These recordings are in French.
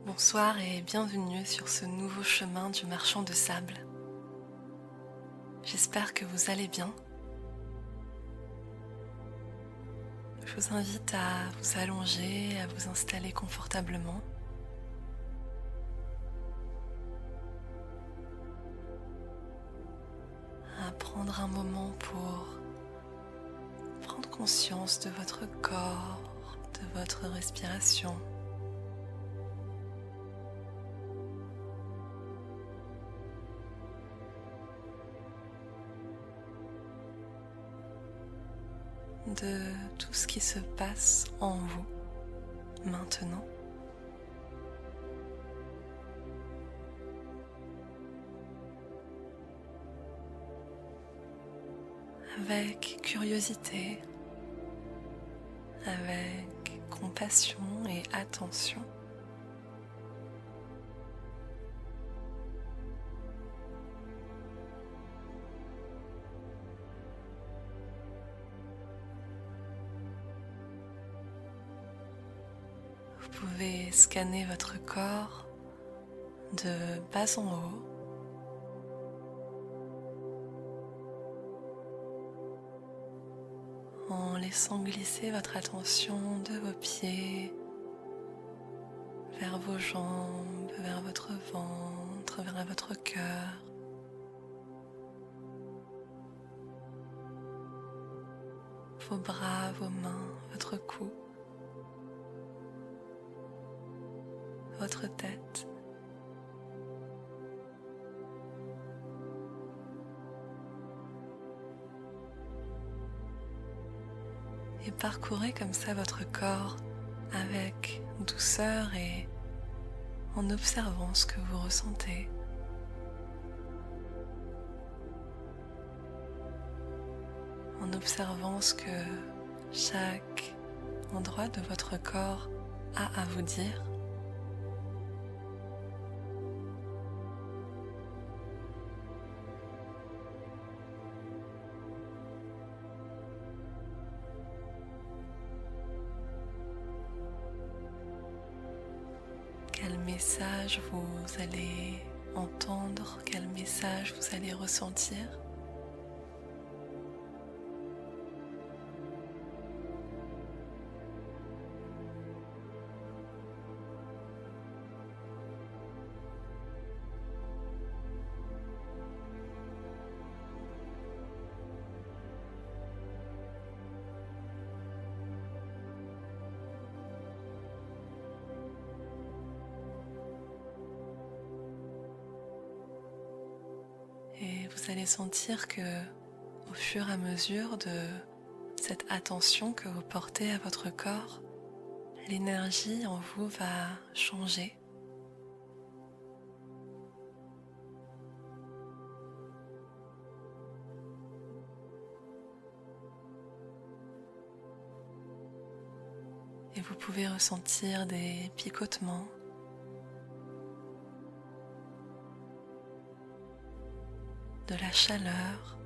Bonsoir et bienvenue sur ce nouveau chemin du marchand de sable. J'espère que vous allez bien. Je vous invite à vous allonger, à vous installer confortablement. À prendre un moment pour prendre conscience de votre corps, de votre respiration. De tout ce qui se passe en vous maintenant. Avec curiosité, avec compassion et attention. Vous pouvez scanner votre corps de bas en haut, en laissant glisser votre attention de vos pieds vers vos jambes, vers votre ventre, vers votre cœur. Vos bras, vos mains, votre cou, votre tête. Et parcourez comme ça votre corps avec douceur et en observant ce que vous ressentez. En observant ce que chaque endroit de votre corps a à vous dire. Quel message vous allez entendre, quel message vous allez ressentir. Et vous allez sentir que, au fur et à mesure de cette attention que vous portez à votre corps, l'énergie en vous va changer. Et vous pouvez ressentir des picotements, de la chaleur,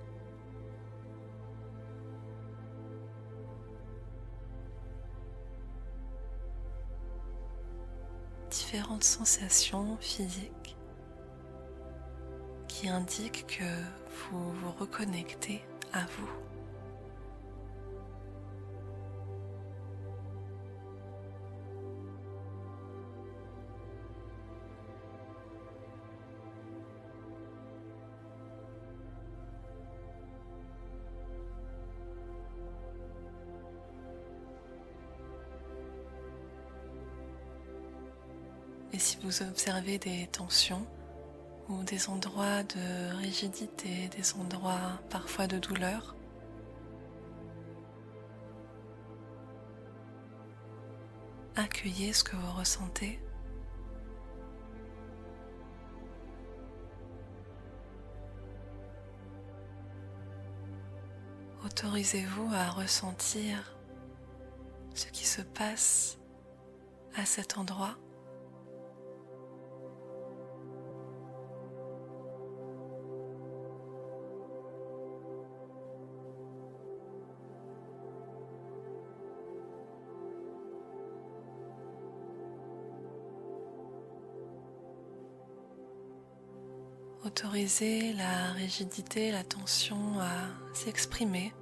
différentes sensations physiques qui indiquent que vous vous reconnectez à vous. Et si vous observez des tensions ou des endroits de rigidité, des endroits parfois de douleur, accueillez ce que vous ressentez. Autorisez-vous à ressentir ce qui se passe à cet endroit. Autorisez la rigidité, la tension à s'exprimer.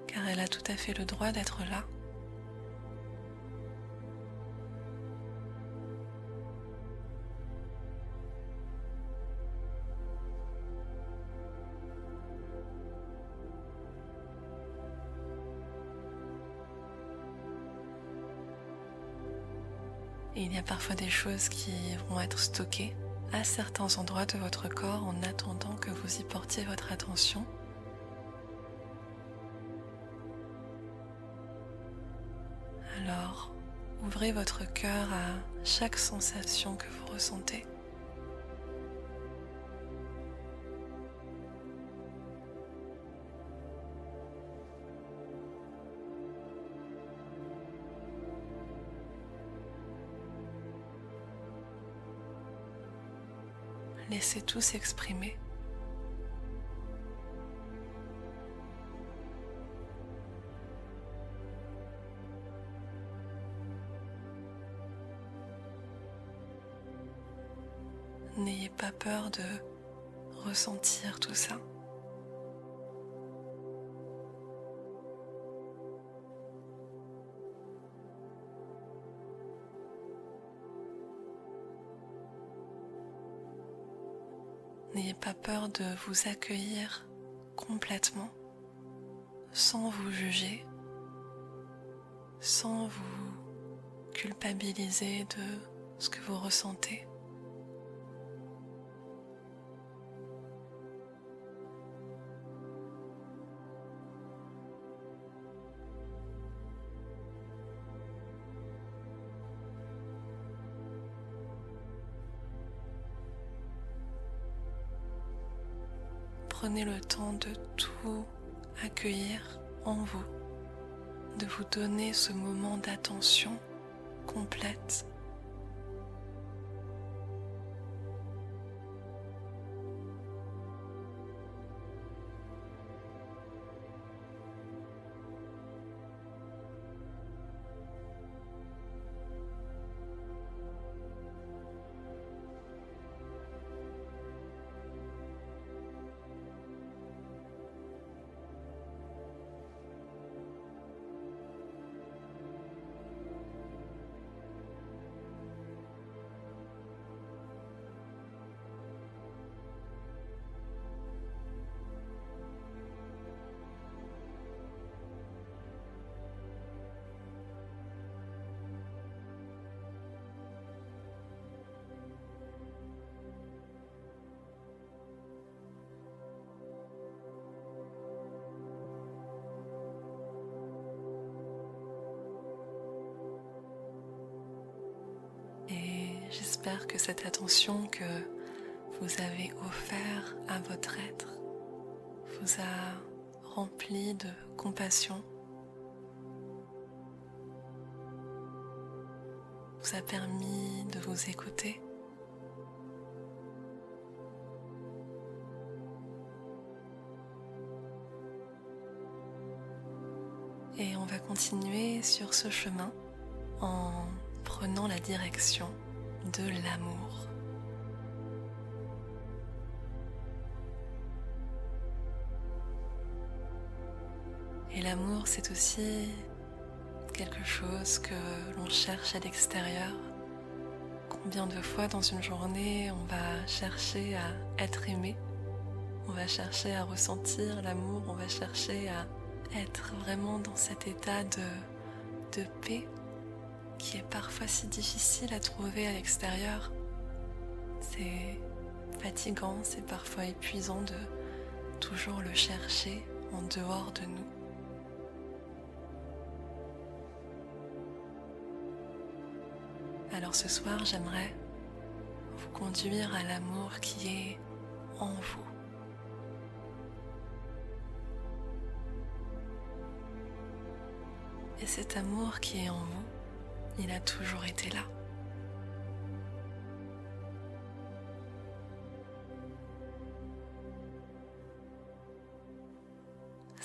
Car elle a tout à fait le droit d'être là. Et il y a parfois des choses qui vont être stockées à certains endroits de votre corps en attendant que vous y portiez votre attention. Alors, ouvrez votre cœur à chaque sensation que vous ressentez. Laissez tout s'exprimer. N'ayez pas peur de ressentir tout ça. N'ayez pas peur de vous accueillir complètement, sans vous juger, sans vous culpabiliser de ce que vous ressentez. Prenez le temps de tout accueillir en vous, de vous donner ce moment d'attention complète. Et j'espère que cette attention que vous avez offerte à votre être vous a rempli de compassion, vous a permis de vous écouter. Et on va continuer sur ce chemin en prenant la direction de l'amour. Et l'amour, c'est aussi quelque chose que l'on cherche à l'extérieur. Combien de fois dans une journée, on va chercher à être aimé, on va chercher à ressentir l'amour, on va chercher à être vraiment dans cet état de paix qui est parfois si difficile à trouver à l'extérieur. C'est fatigant, c'est parfois épuisant de toujours le chercher en dehors de nous. Alors ce soir, j'aimerais vous conduire à l'amour qui est en vous. Et cet amour qui est en vous, il a toujours été là.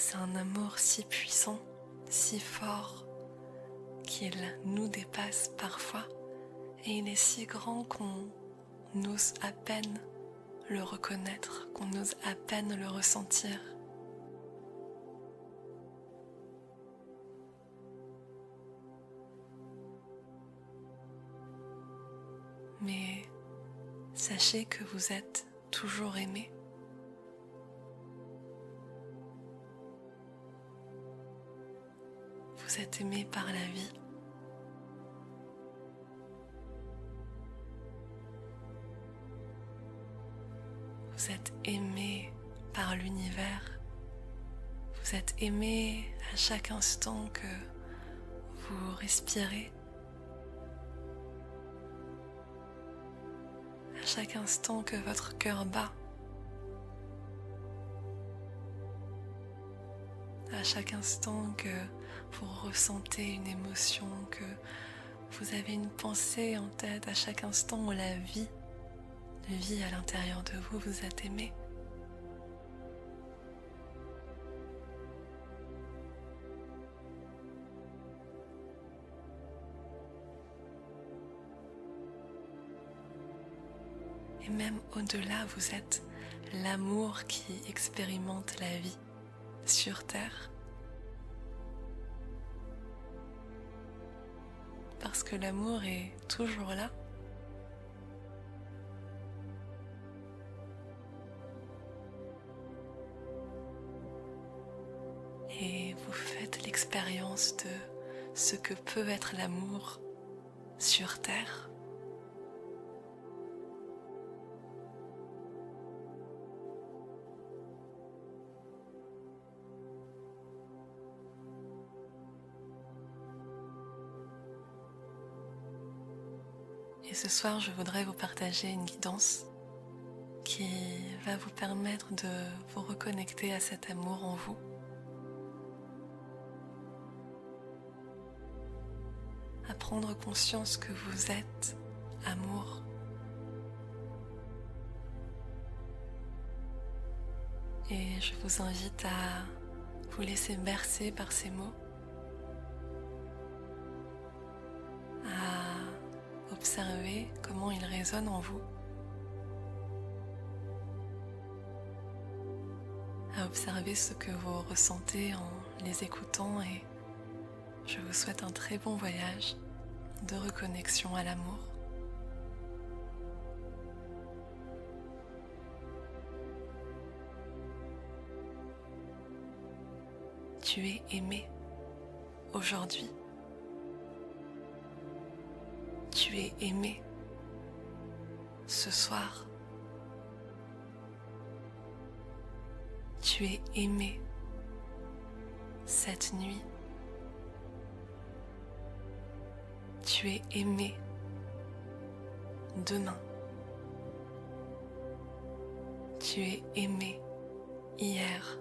C'est un amour si puissant, si fort, qu'il nous dépasse parfois et il est si grand qu'on ose à peine le reconnaître, qu'on ose à peine le ressentir. Mais sachez que vous êtes toujours aimé. Vous êtes aimé par la vie. Vous êtes aimé par l'univers. Vous êtes aimé à chaque instant que vous respirez. À chaque instant que votre cœur bat. À chaque instant que vous ressentez une émotion, que vous avez une pensée en tête, à chaque instant où la vie vit à l'intérieur de vous, vous êtes aimé. Et même au-delà, vous êtes l'amour qui expérimente la vie sur Terre. Parce que l'amour est toujours là. Et vous faites l'expérience de ce que peut être l'amour sur Terre. Et ce soir, je voudrais vous partager une guidance qui va vous permettre de vous reconnecter à cet amour en vous. À prendre conscience que vous êtes amour. Et je vous invite à vous laisser bercer par ces mots, à observer comment ils résonnent en vous, à observer ce que vous ressentez en les écoutant et je vous souhaite un très bon voyage de reconnexion à l'amour. Tu es aimé aujourd'hui. Tu es aimé ce soir. Tu es aimé cette nuit. Tu es aimé demain. Tu es aimé hier.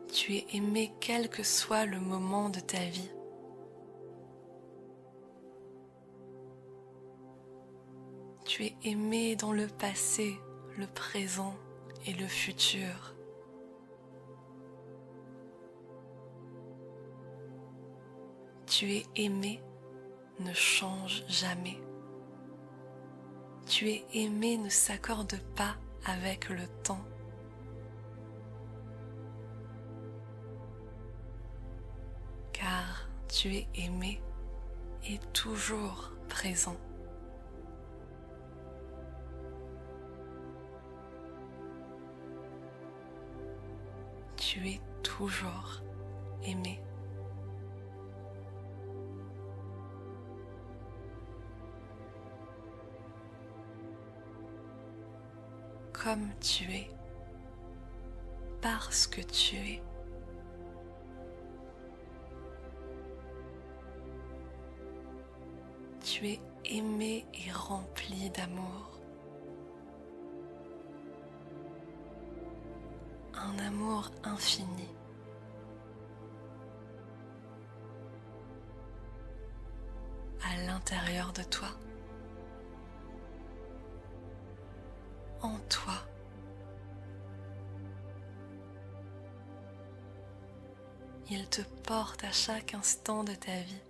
Tu es aimé quel que soit le moment de ta vie. Tu es aimé dans le passé, le présent et le futur. Tu es aimé, ne change jamais. Tu es aimé, ne s'accorde pas avec le temps. Car tu es aimé et toujours présent. Tu es toujours aimé. Comme tu es, parce que tu es. Tu es aimé et rempli d'amour. Un amour infini. À l'intérieur de toi. En toi Il te porte à chaque instant de ta vie.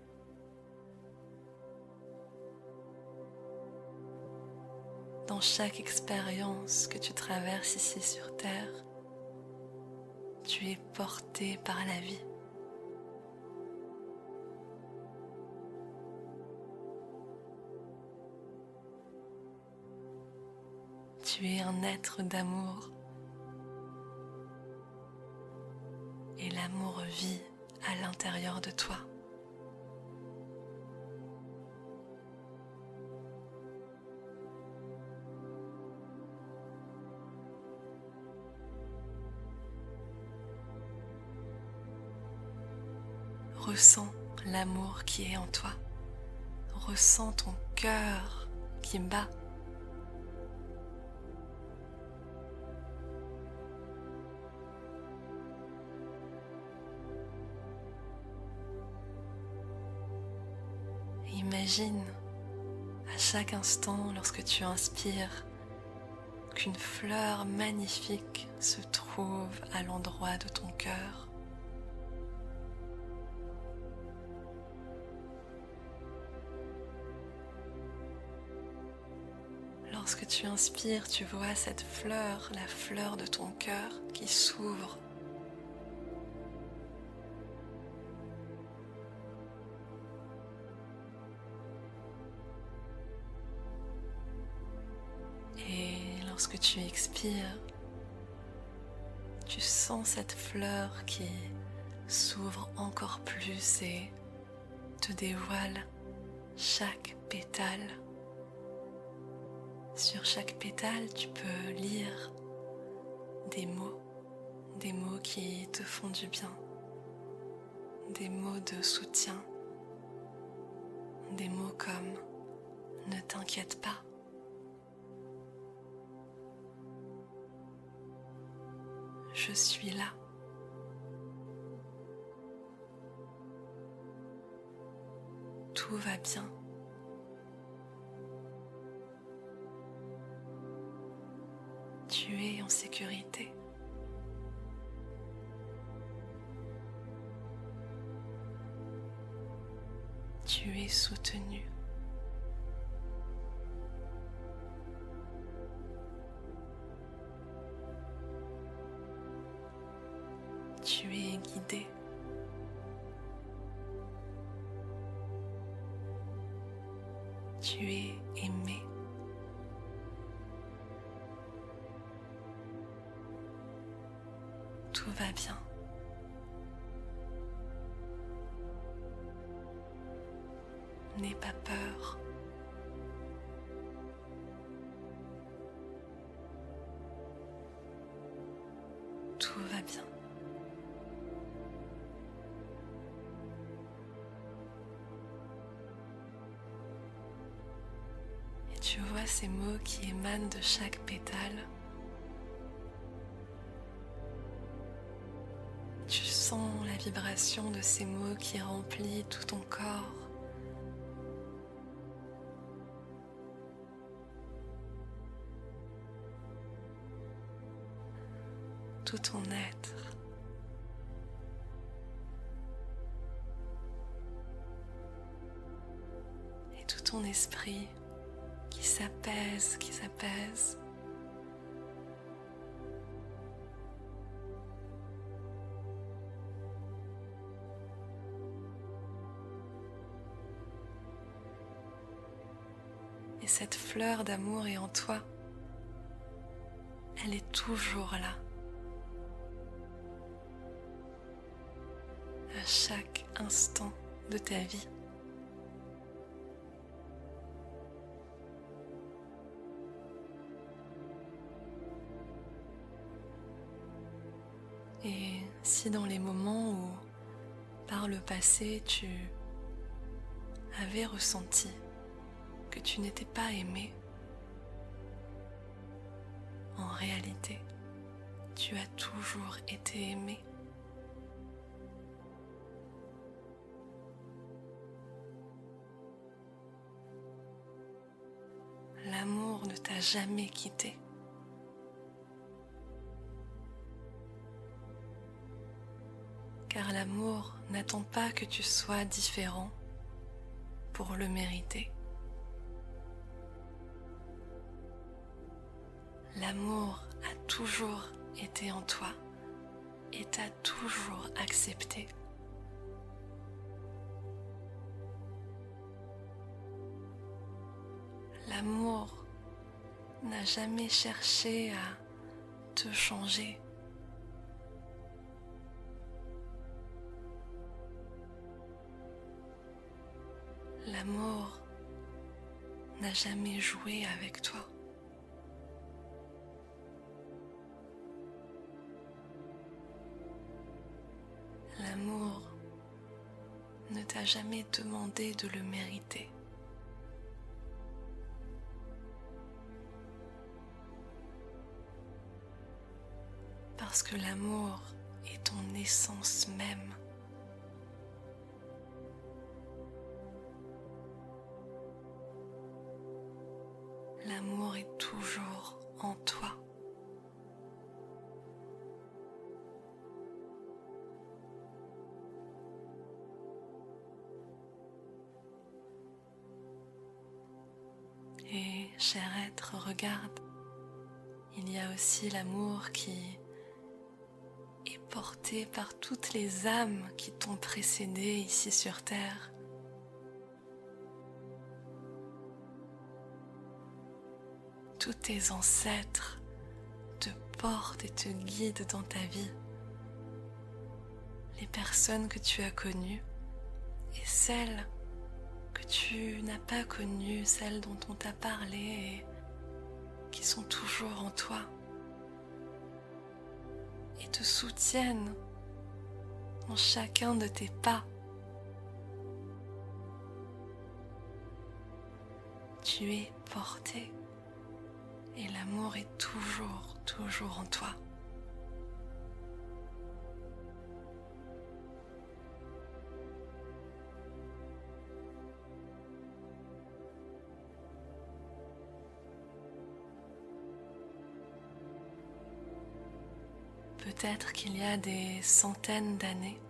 Dans chaque expérience que tu traverses ici sur Terre, tu es porté par la vie. Tu es un être d'amour et l'amour vit à l'intérieur de toi. Ressens l'amour qui est en toi. Ressens ton cœur qui bat. Imagine à chaque instant, lorsque tu inspires, qu'une fleur magnifique se trouve à l'endroit de ton cœur. Lorsque tu inspires, tu vois cette fleur, la fleur de ton cœur qui s'ouvre. Et lorsque tu expires, tu sens cette fleur qui s'ouvre encore plus et te dévoile chaque pétale. Sur chaque pétale, tu peux lire des mots qui te font du bien, des mots de soutien, des mots comme « ne t'inquiète pas ». Je suis là. Tout va bien. Tu es en sécurité. Tu es soutenu. Tu es guidé. Tu es aimé. Tout va bien. N'aie pas peur. Tout va bien. Et tu vois ces mots qui émanent de chaque pétale. Tu sens la vibration de ces mots qui remplit tout ton corps. Tout ton être. Et tout ton esprit qui s'apaise, qui s'apaise. Et cette fleur d'amour est en toi. Elle est toujours là. À chaque instant de ta vie. Et si dans les moments où, par le passé, tu avais ressenti que tu n'étais pas aimé, en réalité, tu as toujours été aimé. L'amour ne t'a jamais quitté. Car car l'amour n'attend pas que tu sois différent pour le mériter. L'amour a toujours été en toi et t'a toujours accepté. L'amour n'a jamais cherché à te changer. L'amour n'a jamais joué avec toi. L'amour ne t'a jamais demandé de le mériter. Parce que l'amour est ton essence même. L'amour est toujours en toi. Et cher être, regarde, il y a aussi l'amour qui est porté par toutes les âmes qui t'ont précédé ici sur terre. Tous tes ancêtres te portent et te guident dans ta vie. Les personnes que tu as connues et celles que tu n'as pas connues, celles dont on t'a parlé et qui sont toujours en toi et te soutiennent dans chacun de tes pas. Tu es porté et l'amour est toujours, toujours en toi. Peut-être qu'il y a des centaines d'années,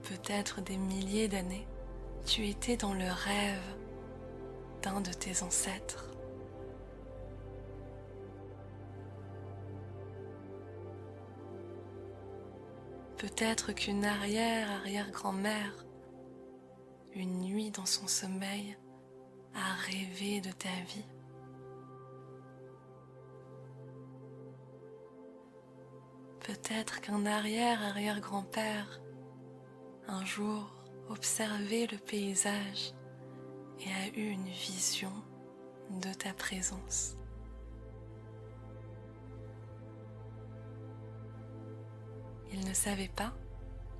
peut-être des milliers d'années, tu étais dans le rêve d'un de tes ancêtres. Peut-être qu'une arrière-arrière-grand-mère, une nuit dans son sommeil, a rêvé de ta vie. Peut-être qu'un arrière-arrière-grand-père un jour observait le paysage et a eu une vision de ta présence. Il ne savait pas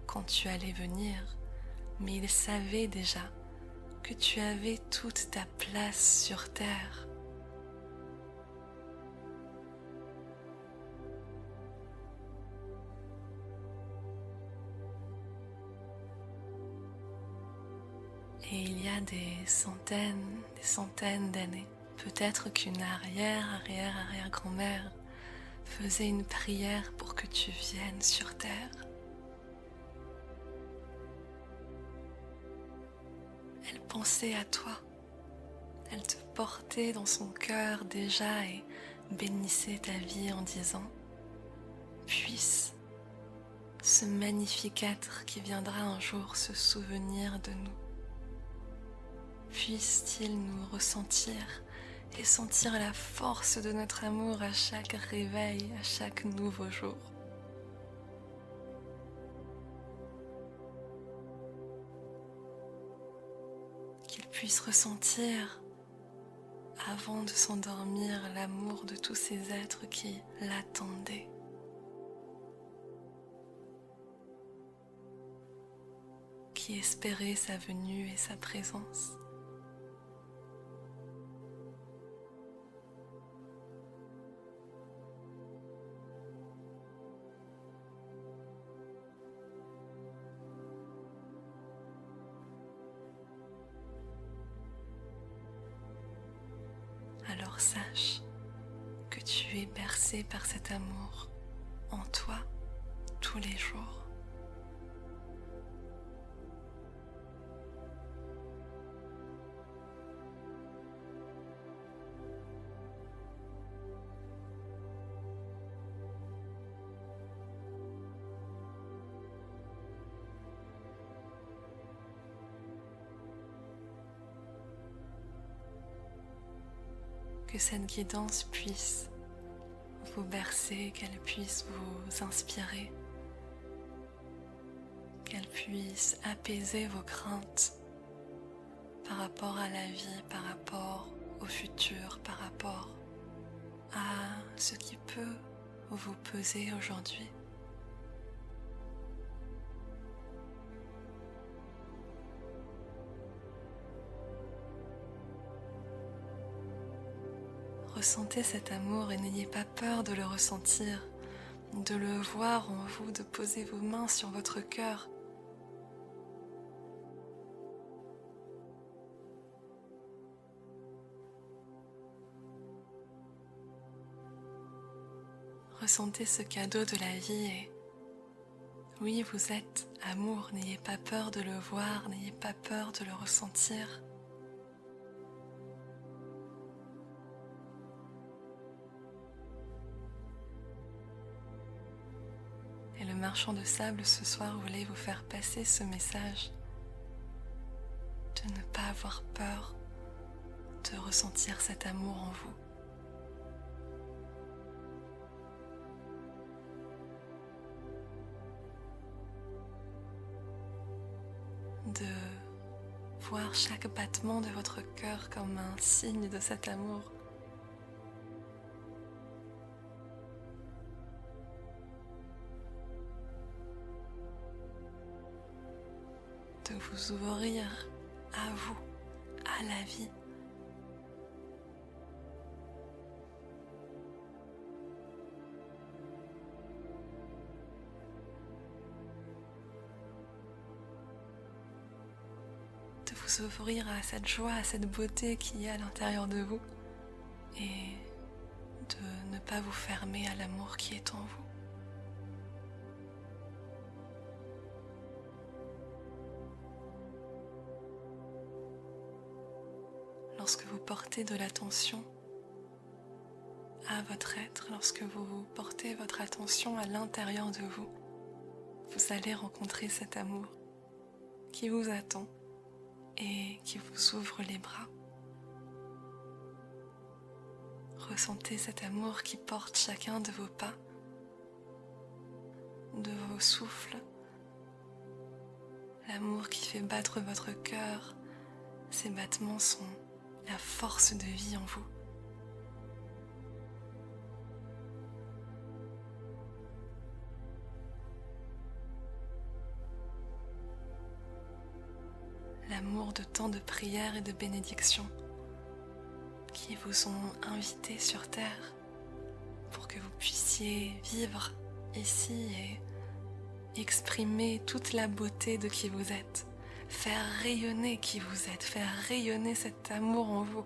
quand tu allais venir, mais il savait déjà que tu avais toute ta place sur terre. Et il y a des centaines d'années, peut-être qu'une arrière-arrière-arrière-grand-mère faisait une prière pour que tu viennes sur terre. Elle pensait à toi, elle te portait dans son cœur déjà et bénissait ta vie en disant « Puisse ce magnifique être qui viendra un jour se souvenir de nous. Puisse-t-il nous ressentir et sentir la force de notre amour à chaque réveil, à chaque nouveau jour. » Qu'il puisse ressentir, avant de s'endormir, l'amour de tous ces êtres qui l'attendaient. Qui espéraient sa venue et sa présence. Alors sache que tu es bercé par cet amour en toi tous les jours. que cette guidance puisse vous bercer, qu'elle puisse vous inspirer, qu'elle puisse apaiser vos craintes par rapport à la vie, par rapport au futur, par rapport à ce qui peut vous peser aujourd'hui. Ressentez cet amour et n'ayez pas peur de le ressentir, de le voir en vous, de poser vos mains sur votre cœur. Ressentez ce cadeau de la vie et oui, vous êtes amour, n'ayez pas peur de le voir, n'ayez pas peur de le ressentir. Et le marchand de sable ce soir voulait vous faire passer ce message de ne pas avoir peur de ressentir cet amour en vous. De voir chaque battement de votre cœur comme un signe de cet amour. De vous ouvrir à vous, à la vie. De vous ouvrir à cette joie, à cette beauté qui est à l'intérieur de vous et de ne pas vous fermer à l'amour qui est en vous. Lorsque vous portez de l'attention à votre être, lorsque vous portez votre attention à l'intérieur de vous, vous allez rencontrer cet amour qui vous attend et qui vous ouvre les bras. Ressentez cet amour qui porte chacun de vos pas, de vos souffles, l'amour qui fait battre votre cœur. Ces battements sont la force de vie en vous. L'amour de tant de prières et de bénédictions qui vous ont invité sur terre pour que vous puissiez vivre ici et exprimer toute la beauté de qui vous êtes, faire rayonner qui vous êtes, faire rayonner cet amour en vous.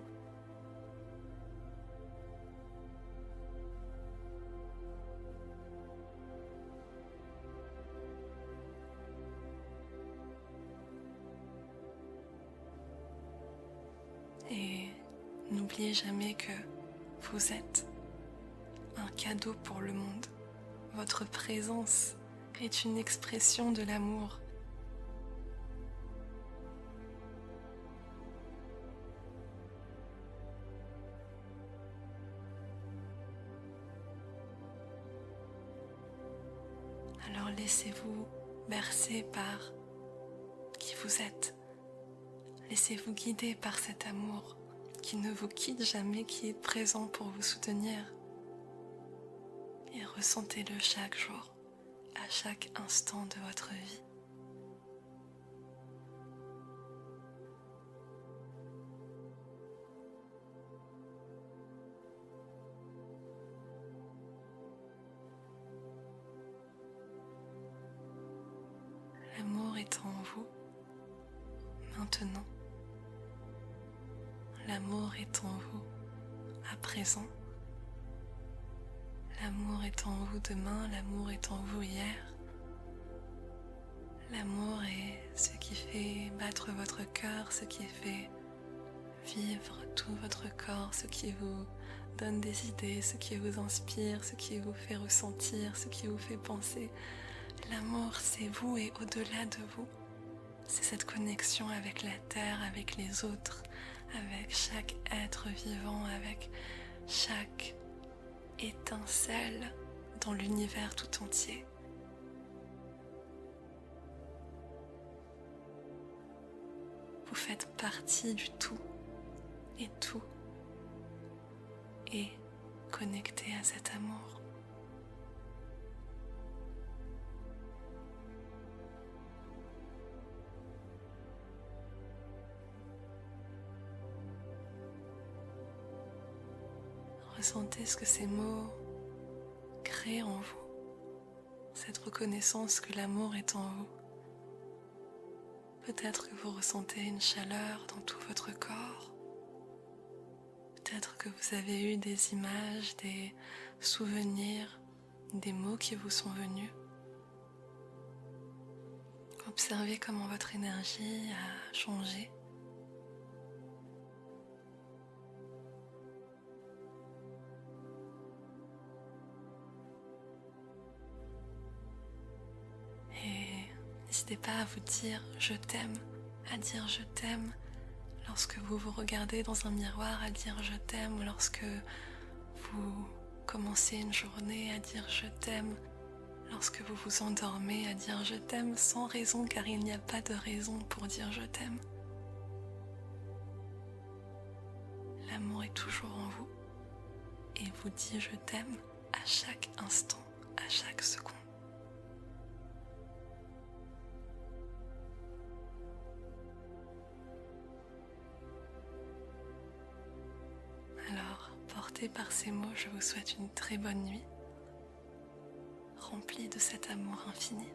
Et n'oubliez jamais que vous êtes un cadeau pour le monde. Votre présence est une expression de l'amour. Alors laissez-vous bercer par qui vous êtes. Laissez-vous guider par cet amour qui ne vous quitte jamais, qui est présent pour vous soutenir. Et ressentez-le chaque jour, à chaque instant de votre vie. L'amour est en vous, maintenant. L'amour est en vous, à présent. L'amour est en vous demain, l'amour est en vous hier. L'amour est ce qui fait battre votre cœur, ce qui fait vivre tout votre corps, ce qui vous donne des idées, ce qui vous inspire, ce qui vous fait ressentir, ce qui vous fait penser. L'amour, c'est vous et au-delà de vous. C'est cette connexion avec la terre, avec les autres, avec chaque être vivant, avec chaque étincelle dans l'univers tout entier. Vous faites partie du tout et tout est connecté à cet amour. Ressentez ce que ces mots créent en vous, cette reconnaissance que l'amour est en vous. Peut-être que vous ressentez une chaleur dans tout votre corps. Peut-être que vous avez eu des images, des souvenirs, des mots qui vous sont venus. Observez comment votre énergie a changé. Et n'hésitez pas à vous dire « je t'aime », à dire « je t'aime » lorsque vous vous regardez dans un miroir, à dire « je t'aime » lorsque vous commencez une journée, à dire « je t'aime » lorsque vous vous endormez, à dire « je t'aime » sans raison, car il n'y a pas de raison pour dire « je t'aime ». L'amour est toujours en vous et vous dit « je t'aime » à chaque instant, à chaque seconde. Alors, porté par ces mots, je vous souhaite une très bonne nuit, remplie de cet amour infini.